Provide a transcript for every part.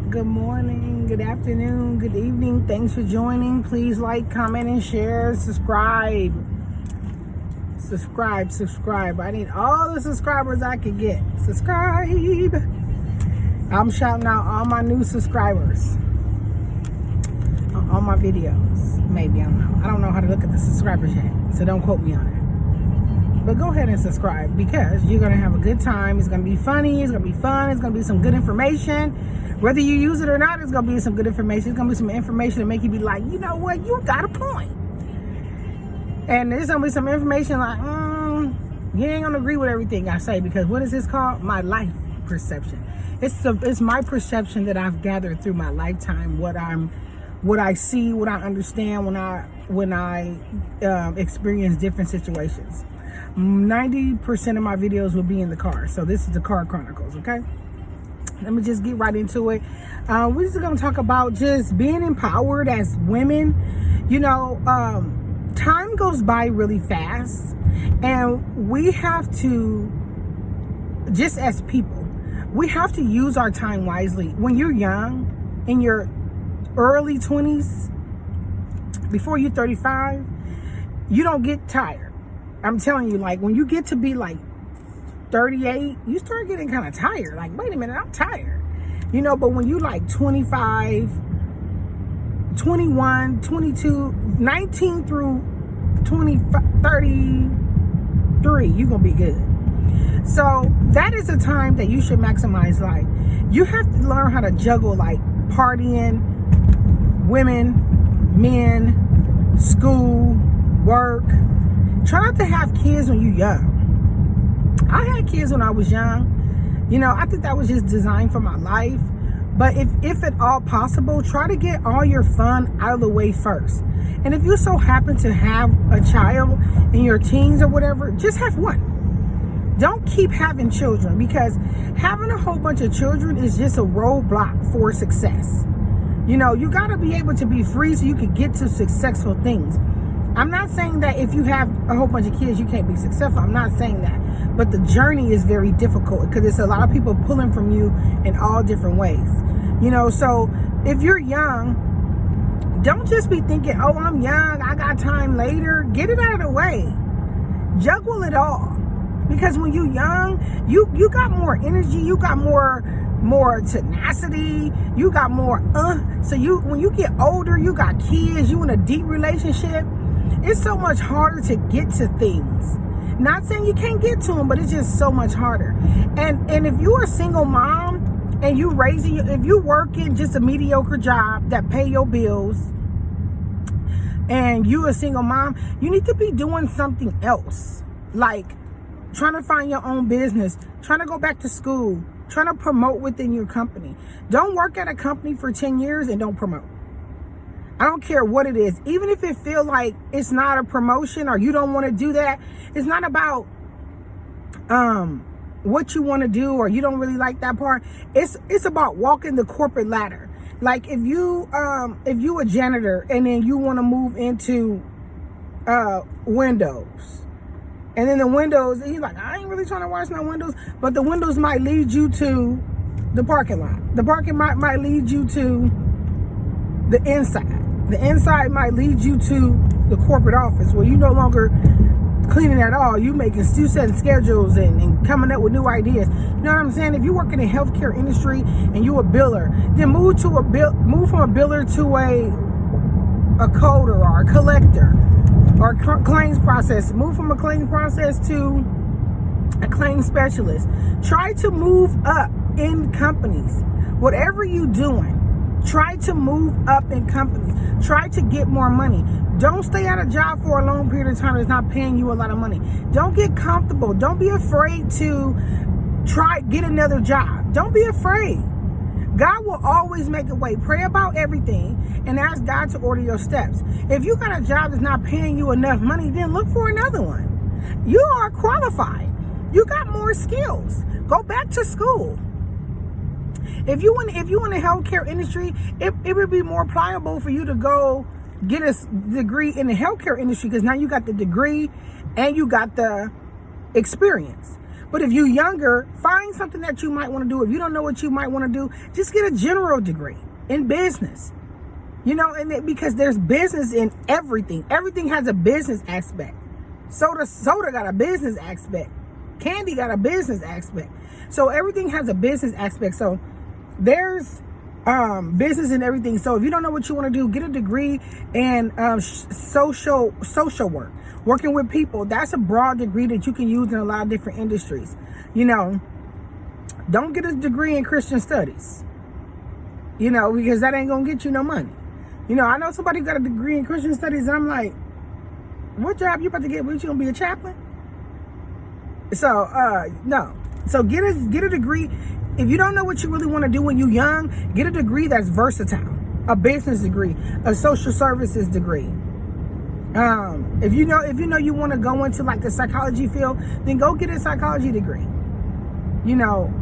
Good morning, good afternoon, good evening. Thanks for joining. Please like, comment, and share. Subscribe. I need all the subscribers I can get. Subscribe. I'm shouting out all my new subscribers on all my videos. Maybe, I don't know. I don't know how to look at the subscribers yet, so don't quote me on it. But go ahead and subscribe because you're going to have a good time. It's going to be funny. It's going to be fun. It's going to be some good information. Whether you use it or not, it's going to be some good information. It's going to be some information to make you be like, you know what? You got a point. And there's going to be some information like, you ain't going to agree with everything I say because what is this called? My life perception. It's my perception that I've gathered through my lifetime, what I see, what I understand when I experience different situations. 90% of my videos will be in the car. So this is the Car Chronicles, okay? Let me just get right into it. We're just going to talk about just being empowered as women. You know, time goes by really fast. And we have to, just as people, we have to use our time wisely. When you're young, in your early 20s, before you're 35, you don't get tired. I'm telling you, like, when you get to be like 38, you start getting kind of tired. Like, wait a minute, I'm tired. You know, but when you like 25, 21, 22, 19 through 20, 33, you're going to be good. So that is a time that you should maximize life. You have to learn how to juggle like partying, women, men, school, work. Try not to have kids when you're young. I had kids when I was young. You know, I think that was just designed for my life. But if at all possible, try to get all your fun out of the way first. And if you so happen to have a child in your teens or whatever, just have one. Don't keep having children because having a whole bunch of children is just a roadblock for success. You know, you got to be able to be free so you can get to successful things. I'm not saying that if you have a whole bunch of kids, you can't be successful. I'm not saying that. But the journey is very difficult because it's a lot of people pulling from you in all different ways. You know, so if you're young, don't just be thinking, oh, I'm young, I got time later. Get it out of the way. Juggle it all. Because when you're young, you got more energy, you got more tenacity, you got more so when you get older, you got kids, you in a deep relationship, it's so much harder to get to things. Not saying you can't get to them, but it's just so much harder. And if you're a single mom and if you working just a mediocre job that pay your bills and you a single mom, you need to be doing something else. Like trying to find your own business, trying to go back to school, trying to promote within your company. Don't work at a company for 10 years and don't promote. I don't care what it is. Even if it feels like it's not a promotion or you don't want to do that, it's not about what you want to do or you don't really like that part. It's about walking the corporate ladder. Like if you a janitor and then you want to move into windows. And then the windows, you're like, I ain't really trying to wash no windows. But the windows might lead you to the parking lot. The parking lot might lead you to the inside. The inside might lead you to the corporate office where you no longer cleaning at all. You setting schedules and coming up with new ideas. You know what I'm saying? If you work in the healthcare industry and you a biller, then move from a biller to a coder or a collector. Or claims process. Move from a claims process to a claims specialist. Try to move up in companies. Whatever you're doing, try to move up in companies. Try to get more money. Don't stay at a job for a long period of time that's not paying you a lot of money. Don't get comfortable. Don't be afraid to get another job. Don't be afraid. God will always make a way. Pray about everything and ask God to order your steps. If you got a job that's not paying you enough money, then look for another one. You are qualified. You got more skills. Go back to school. If you in the healthcare industry, it would be more pliable for you to go get a degree in the healthcare industry because now you got the degree and you got the experience. But if you're younger, find something that you might want to do. If you don't know what you might want to do, just get a general degree in business. You know, because there's business in everything. Everything has a business aspect. Soda got a business aspect. Candy got a business aspect. So everything has a business aspect. So there's business in everything. So if you don't know what you want to do, get a degree in social work, working with people. That's a broad degree that you can use in a lot of different industries. You know, don't get a degree in Christian studies, you know, because that ain't gonna get you no money. You know, I know somebody got a degree in Christian studies, and I'm like, what job you about to get? What, you gonna be a chaplain? So no. So get a degree. If you don't know what you really want to do when you're young, get a degree that's versatile. A business degree, a social services degree. If you know you want to go into like the psychology field, then go get a psychology degree. You know,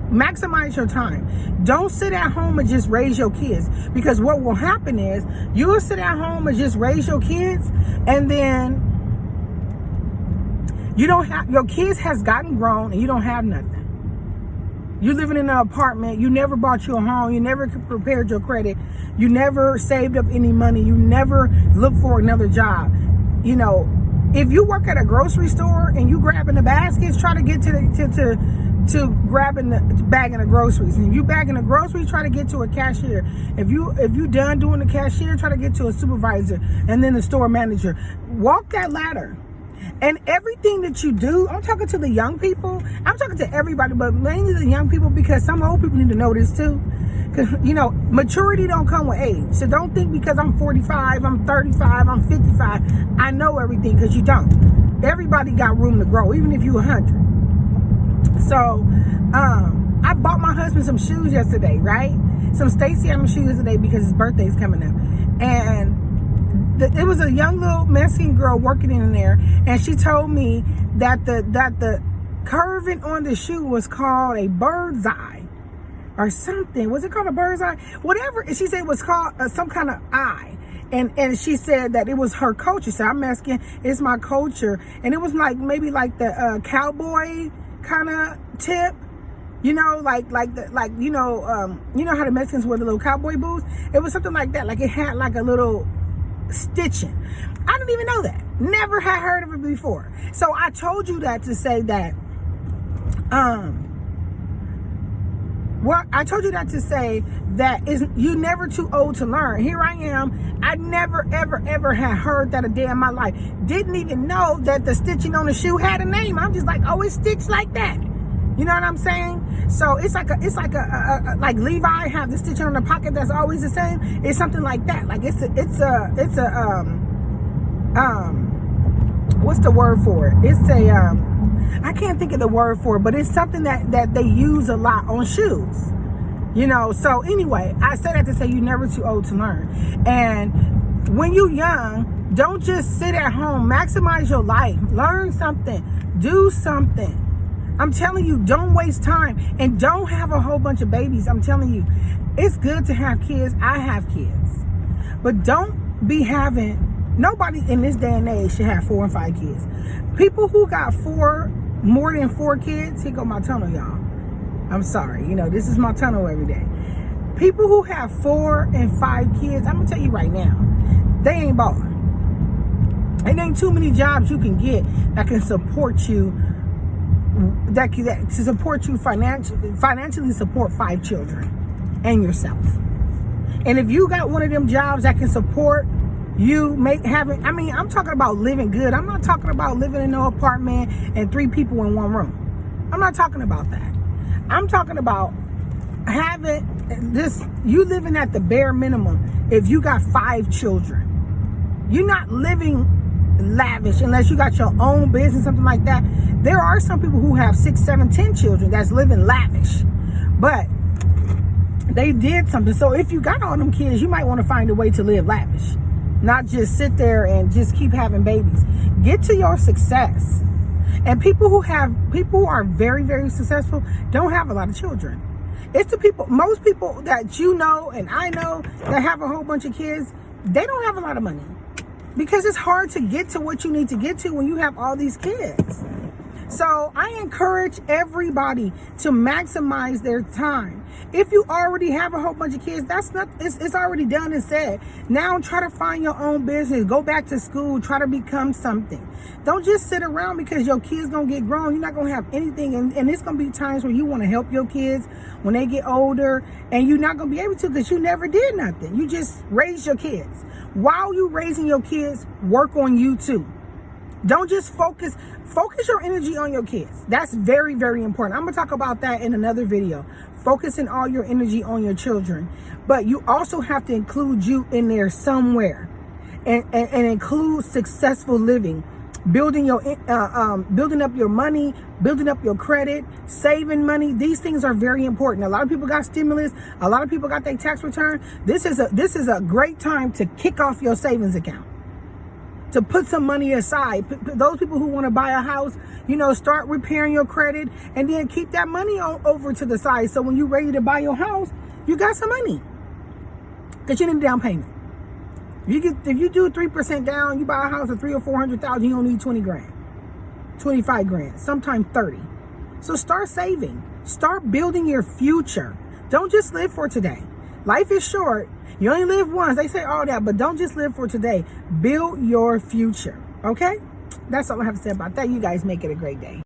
maximize your time. Don't sit at home and just raise your kids, because what will happen is you will sit at home and just raise your kids, and then your kids has gotten grown and you don't have nothing. You living in an apartment, you never bought you a home, you never prepared your credit, you never saved up any money, you never looked for another job. You know, if you work at a grocery store and you grabbing the baskets, try to get to grabbing the bagging the groceries. And if you bagging the groceries, try to get to a cashier. If you done doing the cashier, try to get to a supervisor and then the store manager. Walk that ladder. And everything that you do, I'm talking to the young people. I'm talking to everybody, but mainly the young people, because some old people need to know this too. Because, you know, maturity don't come with age. So don't think because I'm 45, I'm 35, I'm 55, I know everything, because you don't. Everybody got room to grow, even if you're 100. So, I bought my husband some shoes yesterday, right? Some Stacy Adams shoes yesterday because his birthday's coming up. And it was a young little Mexican girl working in there, and she told me that the curving on the shoe was called a bird's eye or something. Was it called a bird's eye? Whatever. She said it was called some kind of eye. And she said that it was her culture. So I'm Mexican, it's my culture. And it was like maybe like the cowboy kind of tip. You know, you know how the Mexicans wear the little cowboy boots? It was something like that. Like it had like a little stitching. I didn't even know that. Never had heard of it before. So I told you that to say that I told you that to say that you're never too old to learn. Here I am. I never ever had heard that a day in my life. Didn't even know that the stitching on the shoe had a name. I'm just like, oh, it's stitched like that. You know what I'm saying? So it's like like Levi have the stitching on the pocket that's always the same. It's something like that. Like it's a what's the word for it? It's a I can't think of the word for it, but it's something that they use a lot on shoes. You know, so anyway, I said that to say you're never too old to learn. And when you're young, don't just sit at home. Maximize your life. Learn something. Do something. I'm telling you, don't waste time, and don't have a whole bunch of babies. I'm telling you, it's good to have kids. I have kids, but don't be having, nobody in this day and age should have 4 and 5 kids. People who got more than 4 kids, here go my tunnel, y'all. I'm sorry. You know, this is my tunnel every day. People who have 4 and 5 kids, I'm gonna tell you right now, they ain't balling. It ain't too many jobs you can get that can support you, that to support you financially support 5 children and yourself. And if you got one of them jobs that can support you I'm talking about living good. I'm not talking about living in no apartment and 3 people in one room. I'm not talking about that. I'm talking about having this, you living at the bare minimum. If you got 5 children, you're not living lavish unless you got your own business, something like that. There are some people who have 6, 7, 10 children that's living lavish, but they did something. So if you got all them kids, you might want to find a way to live lavish, not just sit there and just keep having babies. Get to your success. And people who are very, very successful don't have a lot of children. It's the people, most people that you know and I know that have a whole bunch of kids, they don't have a lot of money, because it's hard to get to what you need to get to when you have all these kids. So I encourage everybody to maximize their time. If you already have a whole bunch of kids, it's already done and said. Now try to find your own business. Go back to school. Try to become something. Don't just sit around because your kids gonna get grown. You're not gonna have anything, and it's gonna be times where you want to help your kids when they get older, and you're not gonna be able to because you never did nothing. You just raised your kids. While you raising your kids, work on you too. Don't just focus your energy on your kids. That's very, very important. I'm gonna talk about that in another video. Focusing all your energy on your children, but you also have to include you in there somewhere, and include successful living, building up your money, building up your credit, saving money. These things are very important. A lot of people got stimulus. A lot of people got their tax return. This is a great time to kick off your savings account, to put some money aside. Those people who want to buy a house, start repairing your credit, and then keep that money over to the side. So when you're ready to buy your house, you got some money, because you need a down payment. If you do 3% down, you buy a house of $300,000 or $400,000, you don't need 20 grand, 25 grand, sometimes 30. So start saving, start building your future. Don't just live for today. Life is short. You only live once. They say all that, but don't just live for today. Build your future. Okay? That's all I have to say about that. You guys make it a great day.